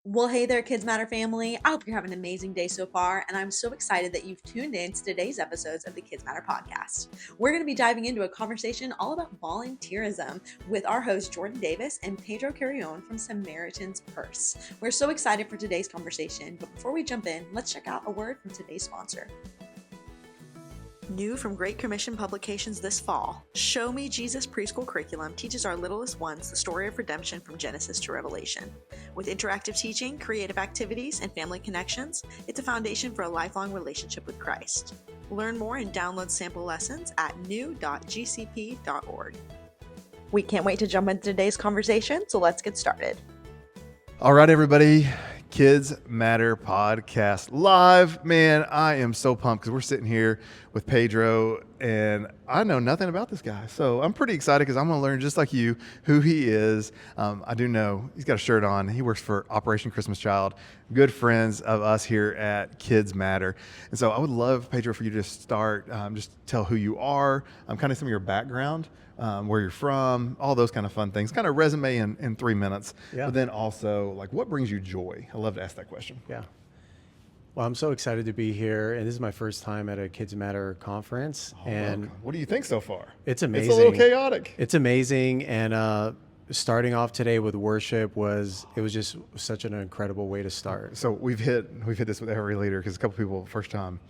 Well, hey there, KidzMatter family. I hope you're having an amazing day so far, and I'm so excited that you've tuned in to today's episodes of the KidzMatter Podcast. We're going to be diving into a conversation all about volunteerism with our hosts Jordan Davis and Pedro Carrion from Samaritan's Purse. We're so excited for today's conversation, but before we jump in, let's check out a word from today's sponsor. New from Great Commission Publications this fall, Show Me Jesus preschool curriculum teaches our littlest ones the story of redemption from Genesis to Revelation. With interactive teaching, creative activities, and family connections, it's a foundation for a lifelong relationship with Christ. Learn more and download sample lessons at new.gcp.org. We can't wait to jump into today's conversation, so let's get started. All right, everybody. KidzMatter Podcast live. Man, I am so pumped because we're sitting here with Pedro and I know nothing about this guy. So I'm pretty excited because I'm going to learn just like you who he is. I do know he's got a shirt on. He works for Operation Christmas Child, good friends of us here at KidzMatter. And so I would love, Pedro, for you to start, just tell who you are, kind of some of your background. Where you're from, all those kind of fun things, kind of resume in 3 minutes, Yeah. But then also like what brings you joy? I love to ask that question. Yeah. Well, I'm so excited to be here, and this is my first time at a KidzMatter conference, and Welcome. What do you think so far? it's amazing. It's a little chaotic. It's amazing, and starting off today with worship was just such an incredible way to start. So we've hit this with every leader because a couple people first time,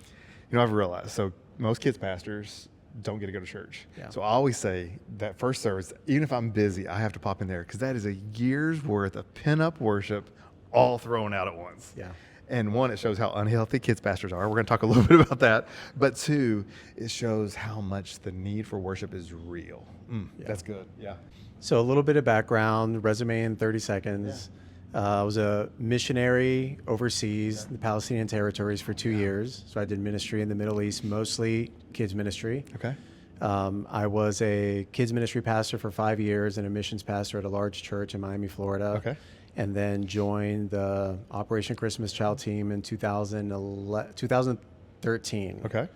I've realized. So most kids pastors don't get to go to church. Yeah. So I always say that first service, even if I'm busy, I have to pop in there because that is a year's worth of pin-up worship all thrown out at once. Yeah. And one, it shows how unhealthy kids pastors are. We're going to talk a little bit about that. But two, it shows how much the need for worship is real. Yeah. That's good. Yeah. So a little bit of background, resume in 30 seconds. I was a missionary overseas, in the Palestinian territories for 2 years. So I did ministry in the Middle East, mostly kids ministry. Okay. I was a kids ministry pastor for 5 years and a missions pastor at a large church in Miami, Florida. Okay. And then joined the Operation Christmas Child team in 2013. Okay.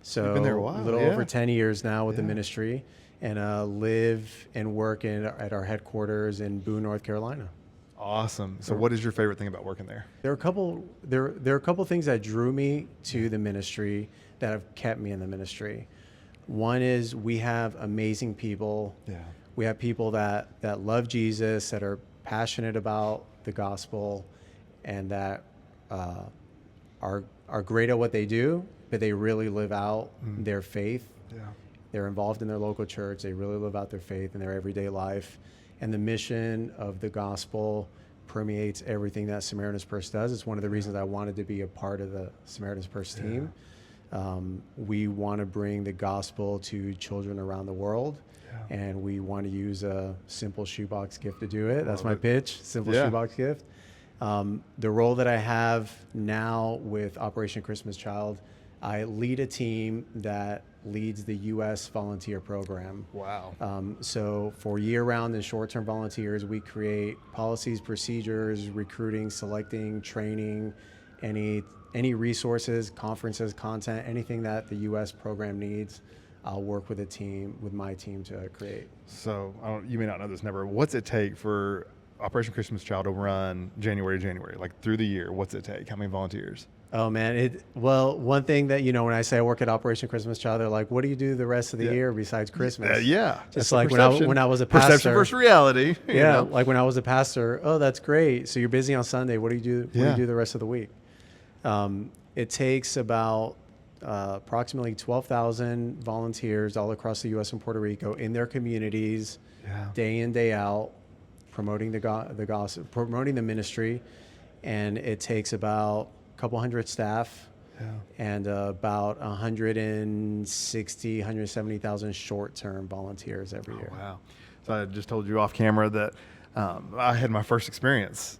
So You've been there a while, little yeah. over 10 years now with the Yeah. ministry, and live and work at our headquarters in Boone, North Carolina. Awesome. So what is your favorite thing about working there? There are a couple things that drew me to the ministry that have kept me in the ministry. One is we have amazing people. Yeah. We have people that love Jesus, that are passionate about the gospel, and that are great at what they do, but they really live out their faith. Yeah. They're involved in their local church. They really live out their faith in their everyday life. And the mission of the gospel permeates everything that Samaritan's Purse does. It's one of the reasons I wanted to be a part of the Samaritan's Purse team. We want to bring the gospel to children around the world. And we want to use a simple shoebox gift to do it. That's my pitch, simple shoebox gift. The role that I have now with Operation Christmas Child, I lead a team that leads the U.S. volunteer program. Wow. So for year-round and short-term volunteers, we create policies, procedures, recruiting, selecting, training, any resources, conferences, content, anything that the U.S. program needs. I'll work with my team to create. So you may not know this number. What's it take for Operation Christmas Child to run January to January, like through the year? What's it take? How many volunteers? Oh man, one thing that, when I say I work at Operation Christmas Child, they're like, what do you do the rest of the year besides Christmas? Just like when I was a pastor. Perception versus reality. Like when I was a pastor, oh, that's great. So you're busy on Sunday. What do you do? What do you do the rest of the week? It takes about approximately 12,000 volunteers all across the U.S. and Puerto Rico in their communities, day in, day out, promoting the gospel, promoting the ministry. And it takes about couple hundred staff and about 170,000 short-term volunteers every year. Wow. So I just told you off camera that I had my first experience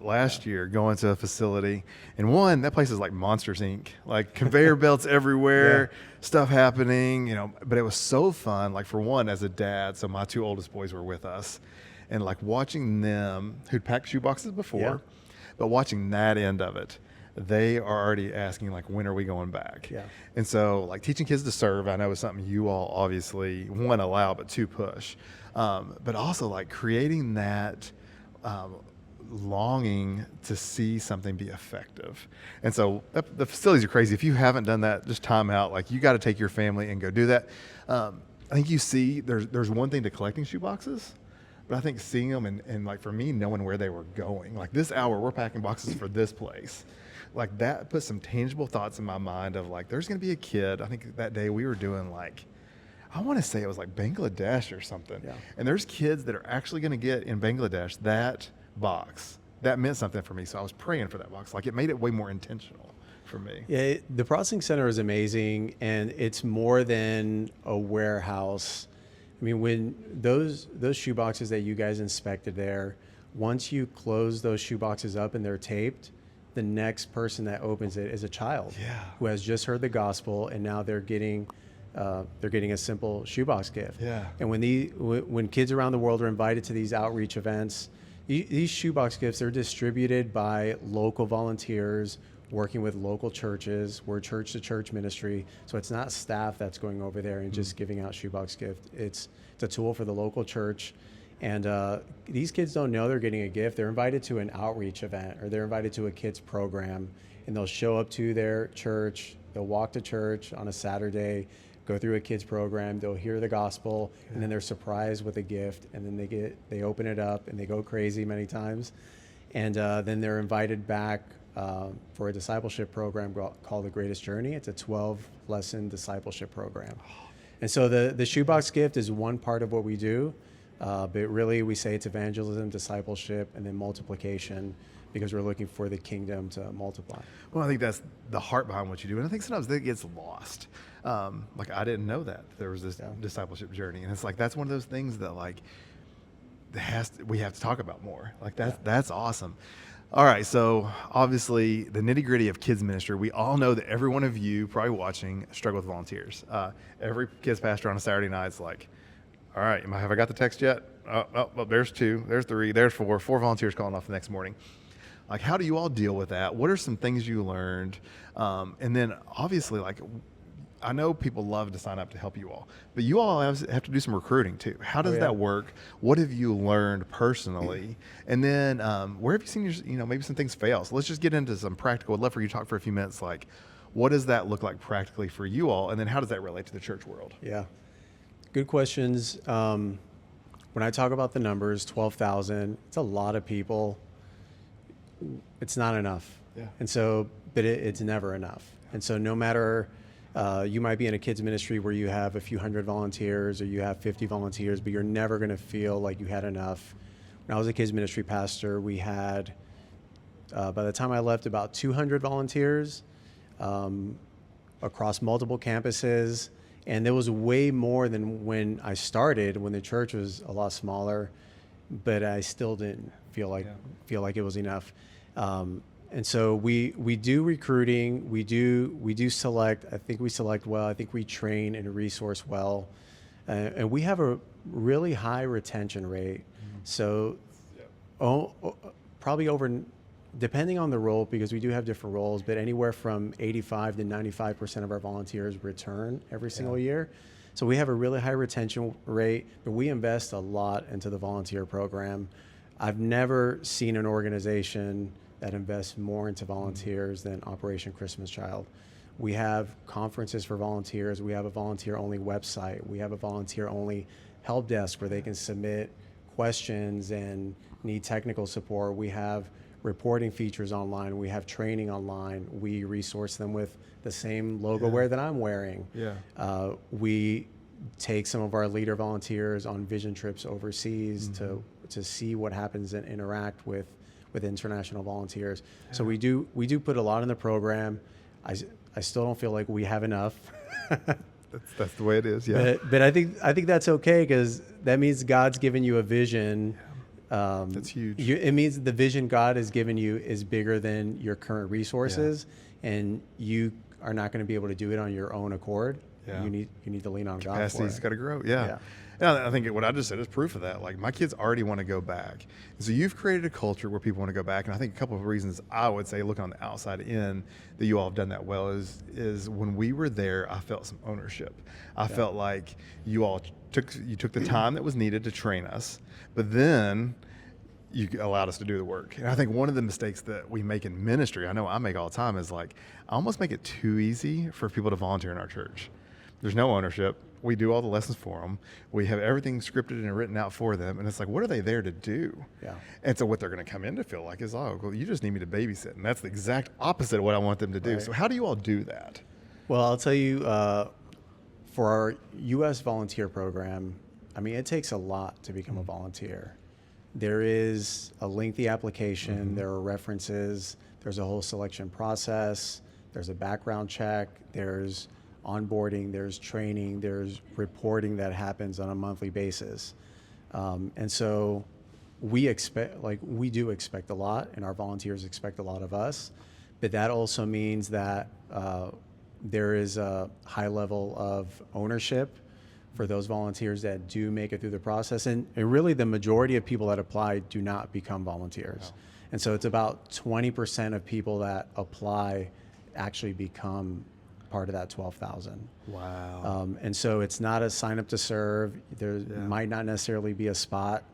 last year going to a facility, and that place is like Monsters Inc. Like conveyor belts everywhere, stuff happening, but it was so fun. Like for one, as a dad, so my two oldest boys were with us, and like watching them who'd packed shoe boxes before, but watching that end of it. They are already asking, like, when are we going back? Yeah. And so, like, teaching kids to serve, I know is something you all obviously, one, allow, but two, push. But also, like, creating that longing to see something be effective. And so the facilities are crazy. If you haven't done that, just time out. Like, you got to take your family and go do that. I think you see there's one thing to collecting shoe boxes, but I think seeing them and like for me, knowing where they were going, like this hour we're packing boxes for this place. Like that put some tangible thoughts in my mind of like, there's going to be a kid. I think that day we were doing like, I want to say it was like Bangladesh or something. Yeah. And there's kids that are actually going to get in Bangladesh that box. That meant something for me. So I was praying for that box. Like, it made it way more intentional for me. Yeah, the processing center is amazing, and it's more than a warehouse. I mean, when those shoe boxes that you guys inspected there, once you close those shoe boxes up and they're taped, the next person that opens it is a child who has just heard the gospel, and now they're getting a simple shoebox gift. Yeah. And when kids around the world are invited to these outreach events, these shoebox gifts are distributed by local volunteers working with local churches. We're church-to-church ministry, so it's not staff that's going over there and just giving out shoebox gift. It's a tool for the local church. And these kids don't know they're getting a gift. They're invited to an outreach event, or they're invited to a kids program, and they'll show up to their church. They'll walk to church on a Saturday, go through a kids program. They'll hear the gospel, and then they're surprised with a gift, and then they open it up, and they go crazy many times. And then they're invited back for a discipleship program called The Greatest Journey. It's a 12-lesson discipleship program. And so the shoebox gift is one part of what we do. But really, we say it's evangelism, discipleship, and then multiplication, because we're looking for the kingdom to multiply. Well, I think that's the heart behind what you do. And I think sometimes that gets lost. Like, I didn't know that there was this discipleship journey. And it's like, that's one of those things that like we have to talk about more. Like that's awesome. All right. So obviously the nitty gritty of kids ministry, we all know that every one of you probably watching struggle with volunteers. Every kids pastor on a Saturday night is like, all right, have I got the text yet? Oh, there's 2, there's 3, there's 4 volunteers calling off the next morning. Like, how do you all deal with that? What are some things you learned? And then obviously, like, I know people love to sign up to help you all, but you all have to do some recruiting too. How does that work? What have you learned personally? And then where have you seen maybe some things fail? So let's just get into some practical. I'd love for you to talk for a few minutes. Like, what does that look like practically for you all? And then how does that relate to the church world? Yeah. Good questions. When I talk about the numbers, 12,000, it's a lot of people. It's not enough. Yeah. And so, but it's never enough. And so no matter, you might be in a kids ministry where you have a few hundred volunteers or you have 50 volunteers, but you're never going to feel like you had enough. When I was a kids ministry pastor, we had, by the time I left, about 200 volunteers across multiple campuses. And there was way more than when I started, when the church was a lot smaller, but I still didn't feel like it was enough. And so we do recruiting, we do select. I think we select well. I think we train and resource well, and we have a really high retention rate. So, probably over, depending on the role, because we do have different roles, but anywhere from 85 to 95% of our volunteers return every single year. So we have a really high retention rate, but we invest a lot into the volunteer program. I've never seen an organization that invests more into volunteers than Operation Christmas Child. We have conferences for volunteers. We have a volunteer-only website. We have a volunteer-only help desk where they can submit questions and need technical support. We have reporting features online. We have training online. We resource them with the same logo wear that I'm wearing. Yeah. We take some of our leader volunteers on vision trips overseas to see what happens and interact with international volunteers. Yeah. So we do put a lot in the program. I still don't feel like we have enough. That's the way it is. Yeah. But I think that's okay, because that means God's given you a vision. That's huge. It means the vision God has given you is bigger than your current resources, and you are not going to be able to do it on your own accord. Yeah. You need to lean on God for it. Capacity's got to grow. Yeah. And I think what I just said is proof of that. Like, my kids already want to go back. And so you've created a culture where people want to go back. And I think a couple of reasons I would say, looking on the outside in, that you all have done that well is when we were there, I felt some ownership. I felt like you all took the time that was needed to train us, but then you allowed us to do the work. And I think one of the mistakes that we make in ministry, I know I make all the time, is like, I almost make it too easy for people to volunteer in our church. There's no ownership. We do all the lessons for them. We have everything scripted and written out for them. And it's like, what are they there to do? Yeah. And so what they're going to come in to feel like is, oh, well, you just need me to babysit. And that's the exact opposite of what I want them to do. Right. So how do you all do that? Well, I'll tell you, for our U.S. volunteer program, I mean, it takes a lot to become a volunteer. There is a lengthy application. There are references. There's a whole selection process. There's a background check. There's onboarding. There's training. There's reporting that happens on a monthly basis. And so we do expect a lot, and our volunteers expect a lot of us. But that also means that there is a high level of ownership for those volunteers that do make it through the process. And really the majority of people that apply do not become volunteers. Wow. And so it's about 20% of people that apply actually become part of that 12,000. Wow. And so it's not a sign up to serve. There might not necessarily be a spot.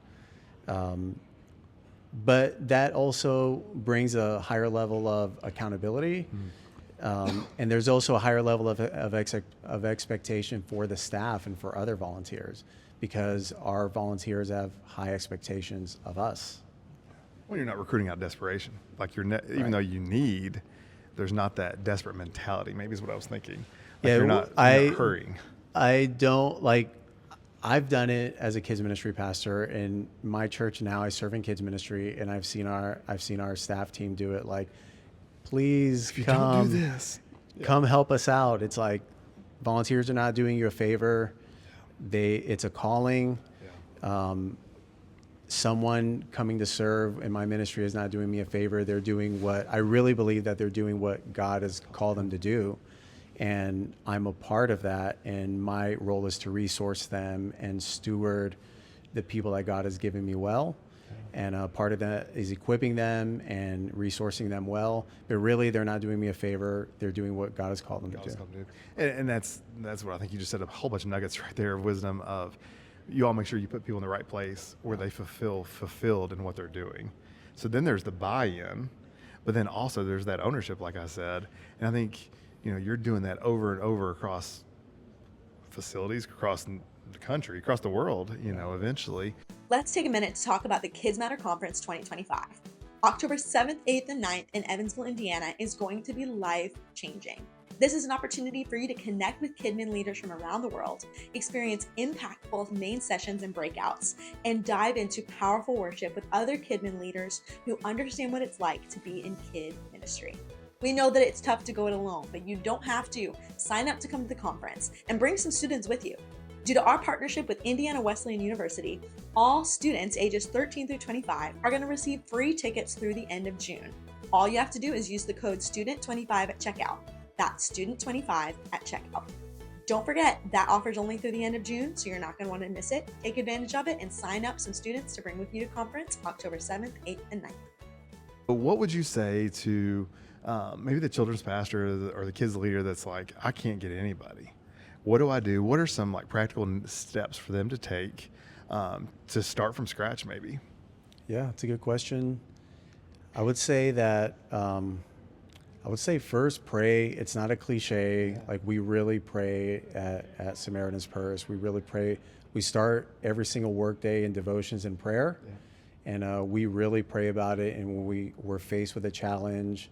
But that also brings a higher level of accountability. And there's also a higher level of expectation for the staff and for other volunteers, because our volunteers have high expectations of us. Well, you're not recruiting out desperation. Like even though you need, there's not that desperate mentality, maybe is what I was thinking. Like you're not hurrying. I don't I've done it as a kids ministry pastor in my church. Now I serve in kids ministry, and I've seen our staff team do it. Like, please don't do this. Come help us out. It's like volunteers are not doing you a favor. It's a calling. Someone coming to serve in my ministry is not doing me a favor. They're doing I really believe that they're doing what God has called them to do. And I'm a part of that. And my role is to resource them and steward the people that God has given me well. And a part of that is equipping them and resourcing them well. But really, they're not doing me a favor. They're doing what God has called them to do. And that's what I think you just said, a whole bunch of nuggets right there of wisdom of, you all make sure you put people in the right place where they fulfilled in what they're doing. So then there's the buy-in, but then also there's that ownership, like I said. And I think, you're doing that over and over across facilities, across the country, across the world, eventually. Let's take a minute to talk about the KidzMatter Conference 2025. October 7th, 8th, and 9th in Evansville, Indiana is going to be life-changing. This is an opportunity for you to connect with KidMin leaders from around the world, experience impactful main sessions and breakouts, and dive into powerful worship with other KidMin leaders who understand what it's like to be in kid ministry. We know that it's tough to go it alone, but you don't have to. Sign up to come to the conference and bring some students with you. Due to our partnership with Indiana Wesleyan University, all students ages 13 through 25 are going to receive free tickets through the end of June. All you have to do is use the code STUDENT25 at checkout. That's STUDENT25 at checkout. Don't forget, that offer's only through the end of June, so you're not going to want to miss it. Take advantage of it and sign up some students to bring with you to conference October 7th, 8th, and 9th. What would you say to maybe the children's pastor or the kids leader that's like, I can't get anybody? What do I do? What are some practical steps for them to take to start from scratch maybe? Yeah, it's a good question. I would say that first pray. It's not a cliche. Like, we really pray at Samaritan's Purse. We really pray. We start every single workday in devotions and prayer. And we really pray about it. And when we're faced with a challenge,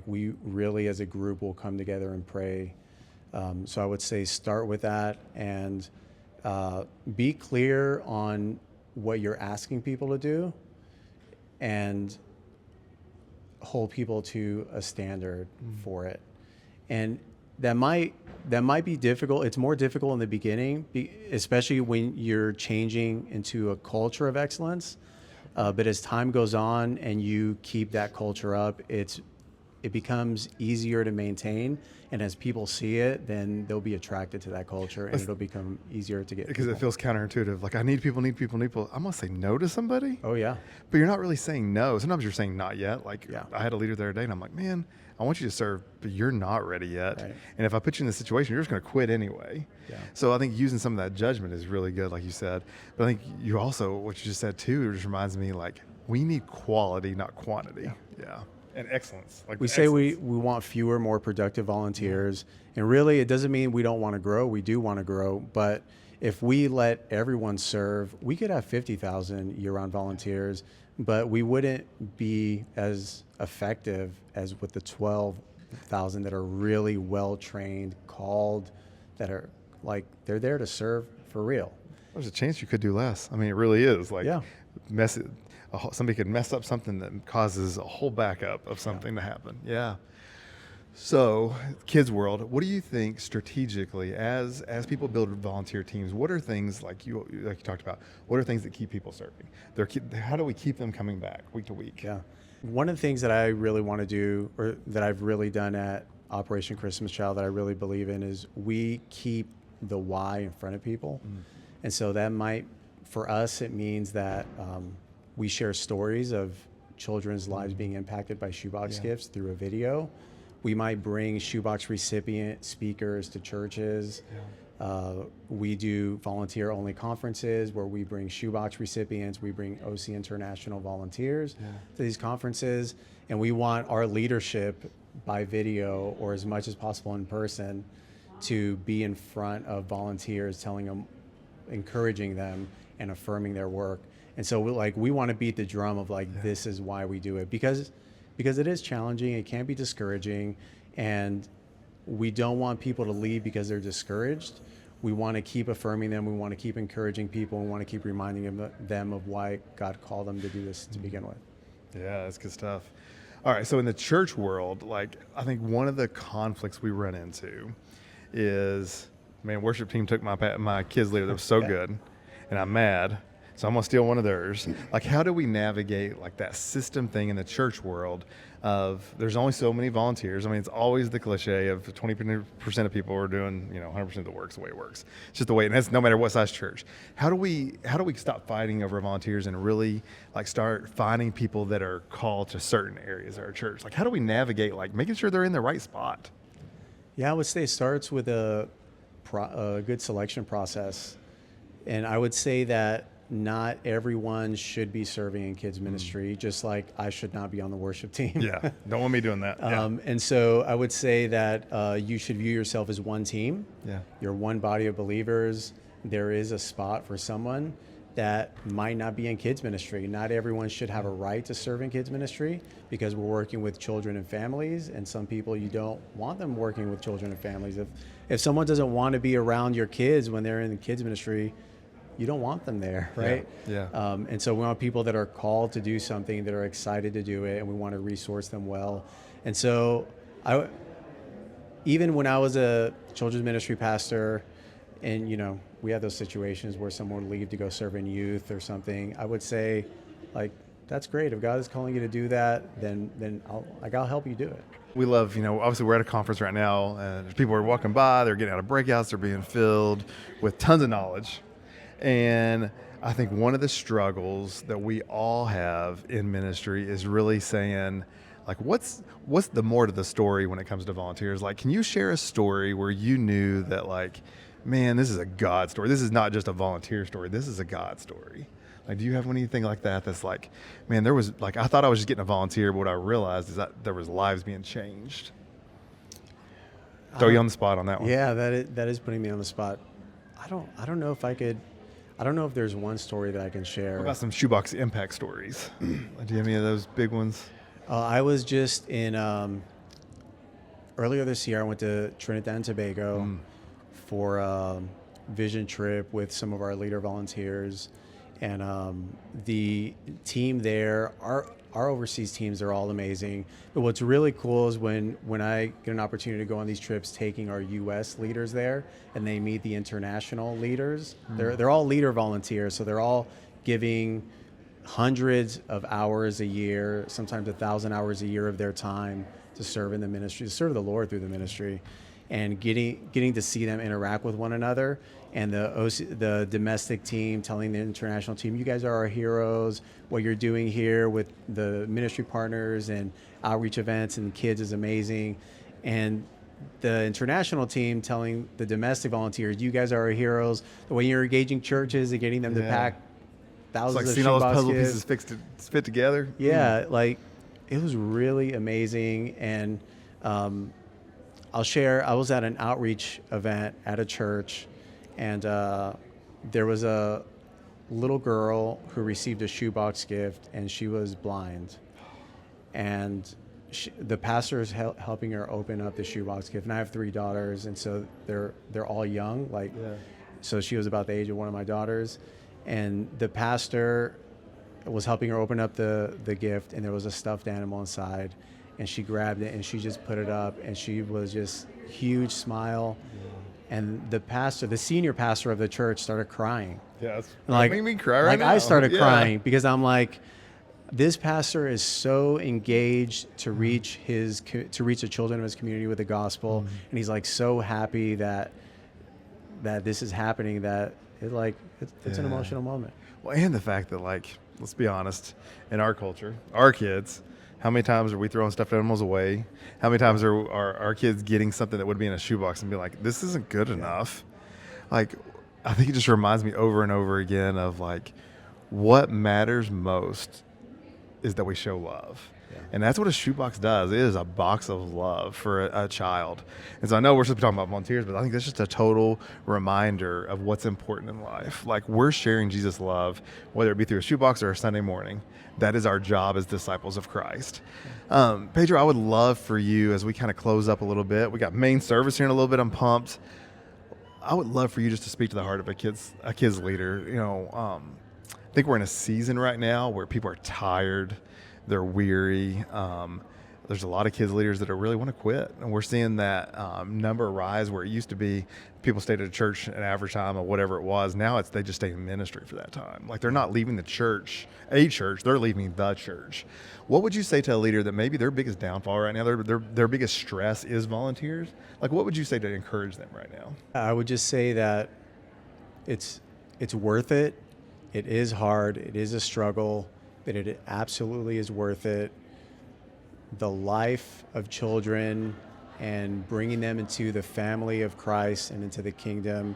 we really as a group will come together and pray. So I would say start with that and be clear on what you're asking people to do and hold people to a standard for it. And that might be difficult. It's more difficult in the beginning, especially when you're changing into a culture of excellence. But as time goes on and you keep that culture up, it becomes easier to maintain. And as people see it, then they'll be attracted to that culture and it'll become easier to get because people. It feels counterintuitive. Like, I need people. I'm going to say no to somebody. Oh, yeah. But you're not really saying no. Sometimes you're saying not yet. I had a leader the other day and I'm like, man, I want you to serve, but you're not ready yet. Right. And if I put you in this situation, you're just going to quit anyway. Yeah. So I think using some of that judgment is really good, like you said. But I think you also, what you just said too, just reminds me, we need quality, not quantity. Yeah. And excellence. Like we say we want fewer, more productive volunteers. And really, it doesn't mean we don't want to grow. We do want to grow. But if we let everyone serve, we could have 50,000 year-round volunteers, but we wouldn't be as effective as with the 12,000 that are really well-trained, called, that are like, they're there to serve for real. There's a chance you could do less. I mean, it really is. Like, yeah. Somebody could mess up something that causes a whole backup of something to happen. Yeah. So, Kids World, what do you think strategically, as people build volunteer teams, what are things like you talked about? What are things that keep people serving? How do we keep them coming back week to week? Yeah. One of the things that I really want to do, or that I've really done at Operation Christmas Child, that I really believe in, is we keep the why in front of people. And so that might, for us, it means that we share stories of children's lives being impacted by shoebox gifts through a video. We might bring shoebox recipient speakers to churches. We do volunteer-only conferences where we bring shoebox recipients. We bring OC International volunteers to these conferences. And we want our leadership by video, or as much as possible in person, to be in front of volunteers, telling them, encouraging them, and affirming their work. And so we want to beat the drum of this is why we do it, because it is challenging, it can be discouraging, and we don't want people to leave because they're discouraged. We want to keep affirming them, we want to keep encouraging people, we want to keep reminding them of why God called them to do this to begin with. Yeah, that's good stuff. All right, so in the church world, I think one of the conflicts we run into is, man, worship team took my kids leader that was so good, and I'm mad. So I'm going to steal one of theirs. How do we navigate that system thing in the church world of there's only so many volunteers? I mean, it's always the cliche of 20% of people are doing, 100% of the work's the way it works. It's just the way, and that's no matter what size church. How do we stop fighting over volunteers and really start finding people that are called to certain areas of our church? How do we navigate making sure they're in the right spot? Yeah, I would say it starts with a good selection process. And I would say that not everyone should be serving in kids ministry, just like I should not be on the worship team. Yeah, don't want me doing that. And so I would say that you should view yourself as one team. Yeah. You're one body of believers. There is a spot for someone that might not be in kids ministry. Not everyone should have a right to serve in kids ministry, because we're working with children and families, and some people, you don't want them working with children and families. If someone doesn't want to be around your kids when they're in the kids ministry, you don't want them there, right? Yeah. And so we want people that are called to do something, that are excited to do it, and we want to resource them well. And so even when I was a children's ministry pastor, and we had those situations where someone would leave to go serve in youth or something, I would say, that's great. If God is calling you to do that, then I'll help you do it. We love, obviously we're at a conference right now, and people are walking by, they're getting out of breakouts, they're being filled with tons of knowledge. And I think one of the struggles that we all have in ministry is really saying, what's the more to the story when it comes to volunteers? Can you share a story where you knew that, man, this is a God story. This is not just a volunteer story. This is a God story. Do you have anything like that that's man, there was, I thought I was just getting a volunteer, but what I realized is that there was lives being changed. Throw you on the spot on that one. Yeah, that is putting me on the spot. I don't know if I could. I don't know if there's one story that I can share. What about some shoebox impact stories? Do you have any of those big ones? I was just in, earlier this year, I went to Trinidad and Tobago for a vision trip with some of our leader volunteers. And the team there, our overseas teams are all amazing. But what's really cool is when I get an opportunity to go on these trips, taking our U.S. leaders there, and they meet the international leaders. They're all leader volunteers, so they're all giving hundreds of hours a year, sometimes 1,000 hours a year of their time to serve in the ministry, to serve the Lord through the ministry, and getting to see them interact with one another. And the domestic team telling the international team, you guys are our heroes. What you're doing here with the ministry partners and outreach events and kids is amazing. And the international team telling the domestic volunteers, you guys are our heroes. The way you're engaging churches and getting them to pack thousands like of seeing all those shoebox puzzle gifts. pieces fit together. Yeah, like it was really amazing. And I'll share, I was at an outreach event at a church, and there was a little girl who received a shoebox gift, and she was blind. And the pastor is helping her open up the shoebox gift. And I have 3 daughters, and so they're all young. So she was about the age of one of my daughters, and the pastor was helping her open up the gift, and there was a stuffed animal inside, and she grabbed it and she just put it up, and she was just huge smile. And the senior pastor of the church started crying. Yeah, Like, made me cry right now. I started crying because I'm like, this pastor is so engaged to reach the children of his community with the gospel, and he's like so happy that this is happening, that it's an emotional moment. Well, and the fact that, like, let's be honest, in our culture, our kids, how many times are we throwing stuffed animals away? How many times are our kids getting something that would be in a shoebox and be like, this isn't good enough? Like, I think it just reminds me over and over again of, like, what matters most is that we show love. Yeah. And that's what a shoebox does. It is a box of love for a child. And so I know we're supposed to be talking about volunteers, but I think that's just a total reminder of what's important in life. Like, we're sharing Jesus' love, whether it be through a shoebox or a Sunday morning. That is our job as disciples of Christ. Pedro, I would love for you, as we kind of close up a little bit, we got main service here in a little bit. I'm pumped. I would love for you just to speak to the heart of a kid's leader. You know, I think we're in a season right now where people are tired, they're weary. There's a lot of kids leaders that really want to quit, and we're seeing that number rise where it used to be people stayed at a church an average time or whatever it was. Now they just stay in ministry for that time. Like, they're not leaving the church, they're leaving the church. What would you say to a leader that maybe their biggest downfall right now, their biggest stress is volunteers? Like, what would you say to encourage them right now? I would just say that it's worth it. It is hard. It is a struggle, but it absolutely is worth it. The life of children and bringing them into the family of Christ and into the kingdom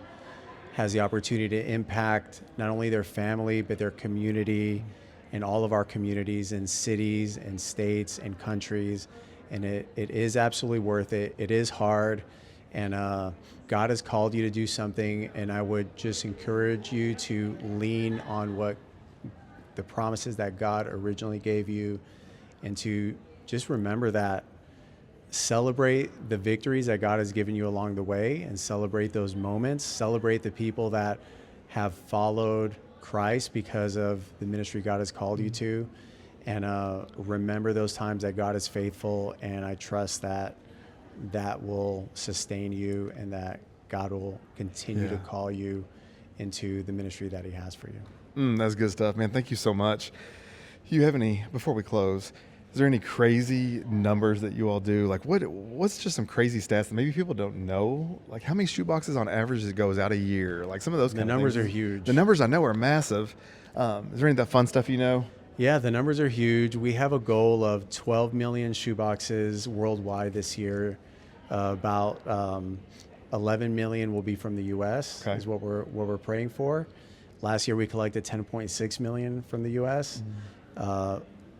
has the opportunity to impact not only their family, but their community and all of our communities and cities and states and countries. And it is absolutely worth it. It is hard. And God has called you to do something. And I would just encourage you to lean on what the promises that God originally gave you, and to just remember that. Celebrate the victories that God has given you along the way, and celebrate those moments. Celebrate the people that have followed Christ because of the ministry God has called you to. And remember those times that God is faithful, and I trust that will sustain you, and that God will continue to call you into the ministry that he has for you. That's good stuff, man. Thank you so much. You have any, before we close, is there any crazy numbers that you all do? Like, what's just some crazy stats that maybe people don't know? Like, how many shoeboxes on average it goes out a year? Like, some of those kind of numbers things. are huge. The numbers I know are massive. Is there any of that fun stuff you know? Yeah, the numbers are huge. We have a goal of 12 million shoeboxes worldwide this year. About 11 million will be from the U.S. is what we're praying for. Last year we collected 10.6 million from the U.S.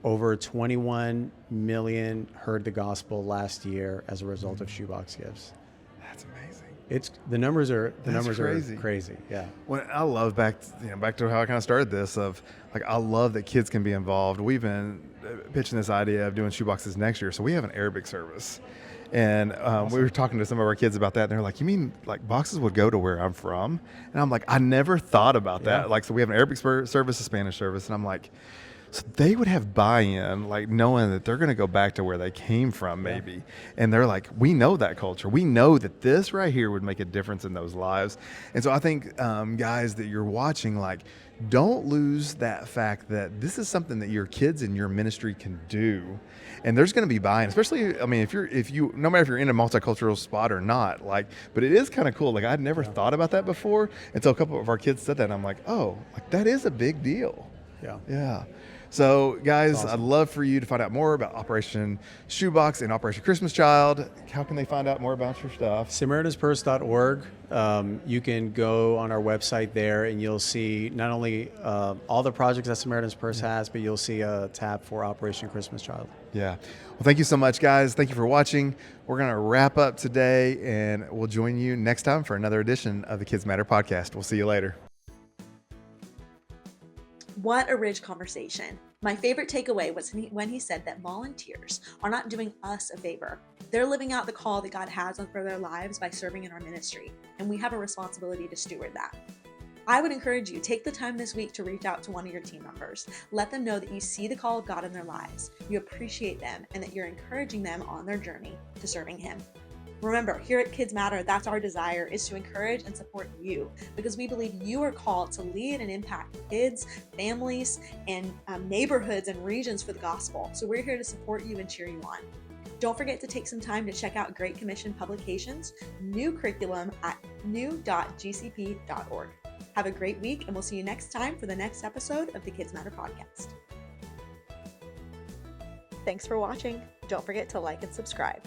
Over 21 million heard the gospel last year as a result of shoebox gifts. That's amazing. The numbers are crazy. Crazy. Yeah. Well, I love back to how I kind of started this. Of like, I love that kids can be involved. We've been pitching this idea of doing shoeboxes next year, so we have an Arabic service. And we were talking to some of our kids about that, and they're like, you mean like boxes would go to where I'm from? And I'm like, I never thought about that. Like, so we have an Arabic service, a Spanish service, and I'm like, so they would have buy-in, like knowing that they're going to go back to where they came from maybe. Yeah. And they're like, we know that culture. We know that this right here would make a difference in those lives. And so I think, guys, that you're watching, like, don't lose that fact that this is something that your kids in your ministry can do. And there's going to be buy-in, especially, I mean, if you, no matter if you're in a multicultural spot or not, like, but it is kind of cool. Like, I'd never thought about that before until a couple of our kids said that. And I'm like, oh, like, that is a big deal. Yeah. Yeah. So, guys, Awesome. I'd love for you to find out more about Operation Shoebox and Operation Christmas Child. How can they find out more about your stuff? SamaritansPurse.org. You can go on our website there, and you'll see not only all the projects that Samaritan's Purse has, but you'll see a tab for Operation Christmas Child. Yeah. Well, thank you so much, guys. Thank you for watching. We're going to wrap up today, and we'll join you next time for another edition of the Kids Matter Podcast. We'll see you later. What a rich conversation. My favorite takeaway was when he said that volunteers are not doing us a favor. They're living out the call that God has for their lives by serving in our ministry, and we have a responsibility to steward that. I would encourage you, take the time this week to reach out to one of your team members. Let them know that you see the call of God in their lives, you appreciate them, and that you're encouraging them on their journey to serving Him. Remember, here at Kids Matter, that's our desire, is to encourage and support you, because we believe you are called to lead and impact kids, families, and neighborhoods and regions for the gospel. So we're here to support you and cheer you on. Don't forget to take some time to check out Great Commission publications, new curriculum at new.gcp.org. Have a great week, and we'll see you next time for the next episode of the Kids Matter Podcast. Thanks for watching. Don't forget to like and subscribe.